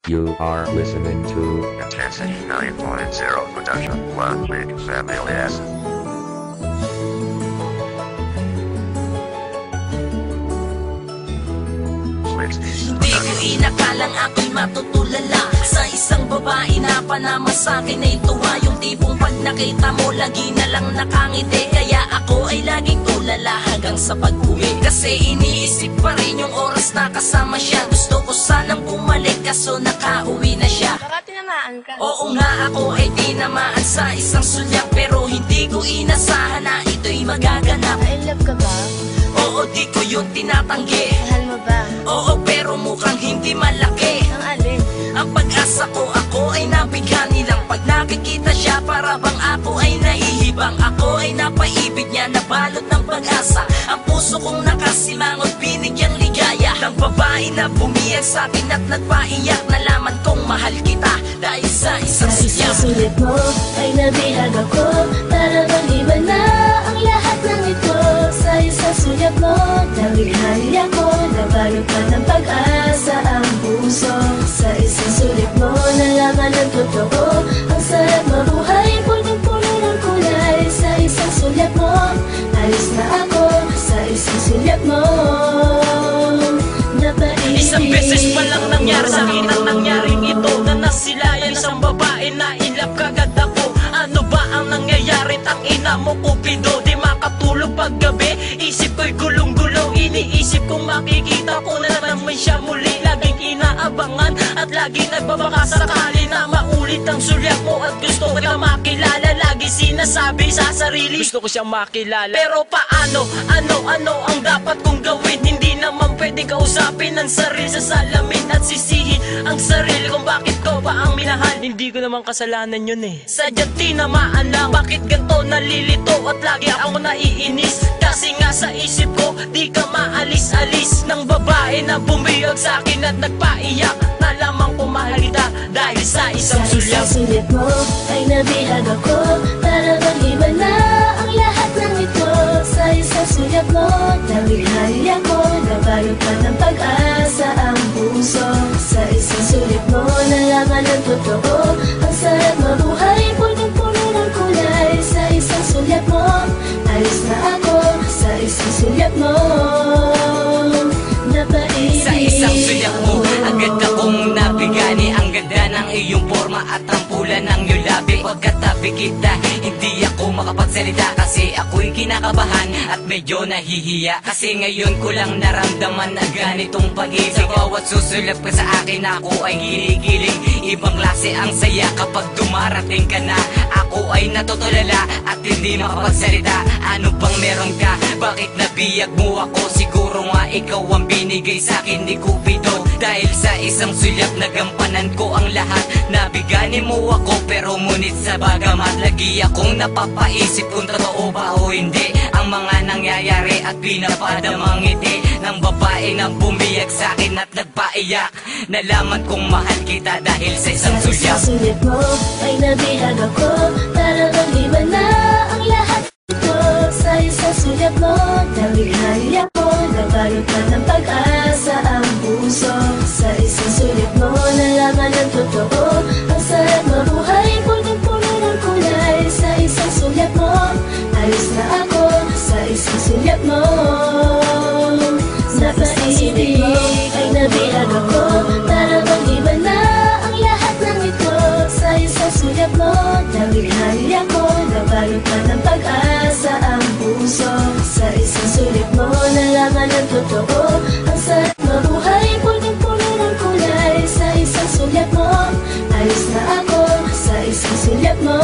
You are listening to Intensity 9.0 production. One big family S. Hindi ko inakalang ako'y matutulala sa isang babae na panama sa'kin ay tuwa. Yung tipong pag nakita mo lagi na lang nakangiti. Kaya ako ay laging tulala hanggang sa pag-uwi. Kasi iniisip pa rin yung oras na kasama siya. Gusto ko sanang bumalik kaso nakauwi na siya. Baka tinamaan ka. Oo nga, ako ay tinamaan sa isang sulyak. Pero hindi ko inasahan na ito'y magaganap. I love ka ba? Oo, di ko yun tinatanggi. Mahal mo ba? Oo, pero mukhang hindi malaki. Ang alin? Ang pag-asa ko, ako ay nabigyan nilang pag nakikita siya. Para bang ako ay nahihibang. Ako ay napaibig niya, nabalot ng pag-asa. Ang puso kong nakasimangot, binigyang ligaya ng babae na bumiyag sa akin at nagpaiyak. Nalaman kong mahal kita dahil sa isang siya. Sa sulit mo ay nabihag ako. Para bang iba na ang lahat ng ito. Sa isang sulit mo, nabighali ako. Nabalot pa ng pag-asa ang puso. Sa isang sulit mo, nalaman ang totoo. Ang sarap mabuhay, punong-puno ng kulay. Sa isang sulit mo, alis na ako. Sa isang sulit mo, napaibig. Isang beses pa lang nangyari sa akin ang nangyaring ito. Na nasilayan isang babae na ilap kagad ako. Ano ba ang nangyayari? Tang ina mo Cupido, di makatulog paggabi. Isip ko'y gulong-gulong, iniisip kong makikita ko na naman siya muli. Laging inaabangan at lagi nagbabaka sakali na maulit ang sulyak mo. At gusto ko na makilala, lagi sinasabi sa sarili, gusto ko siyang makilala. Pero paano, ano ang dapat kong gawin? Hindi naman pwede kausapin ang sarili sa salamin at sisihin ang sarili kung bakit ko pa ang minahal. Hindi ko naman kasalanan yun eh. Sadyang tinamaan lang, bakit ganito nalilito at lagi ako naiinis. Kasi nga sa isip ko, di ka maalis-alis ng babae na bumiyag sa akin at nagpaiyak. Nalaman ko mahal kita dahil sa isang sulyak. Sa sulit mo ay nabihag ako. Para bang iba na ang lahat ng ito. Sa isang sulit mo, nabighali ako. Nabalot pa ng pag-asa ang puso. Sa isang sulit mo, nalaman ang totoo. Ang sarap mabuhay, punong-puno ng kulay. Sa isang sulit mo, alis na ako. Sa isang sulit mo, napaibig. Sa isang sulyak mo, agad akong nabigani. Ang ganda ng iyong forma at ang pula ng iyong labi. Pagkatabi kita, hindi ako makapagsalita kasi ako'y kinakabahan at medyo nahihiya. Kasi ngayon ko lang naramdaman na ganitong pag-ibig. Sa bawat susulap ka sa akin, ako ay ginigiling. Ibang klase ang saya kapag dumarating ka na. Ako ay natutulala at hindi makapagsalita. Ano bang meron ka? Bakit nabiyag mo ako? Siguro nga ikaw ang binigay sa akin ni Cupido. Dahil sa isang sulyap nagampanan ko ang lahat. Nabigani mo ako pero ngunit sa bagamat lagi akong napapaisip kung totoo ba o hindi ang mga nangyayari at pinapadamang ngiti ng babae na bumiyag sa akin at nagpaiyak. Nalaman kong mahal kita dahil sa isang sulyap. Sa sulit mo ay nabihag ako. Para bang iba na ang lahat ito. Sa isang sulit mo, nabighali ako. Nabalot pa ng pag-asa ang puso. Sa isang sulit mo, nalaman ang totoo. Ang sarap mabuhay, punong-puno ng kulay. Sa isang sulit mo, alis na ako. Sa isang sulit mo, napaibig. Ay nabihag ako. Para bang iba na ang lahat ng ito. Sa isang sulit mo, nabighali ako. Nabalot pa ng pag-asa ang puso. Sa isang sulit mo, nalaman ang totoo. Ang sarap mabuhay, punong-puno ng kulay. Sa isang sulit mo, alis na ako. Sa isang sulit mo,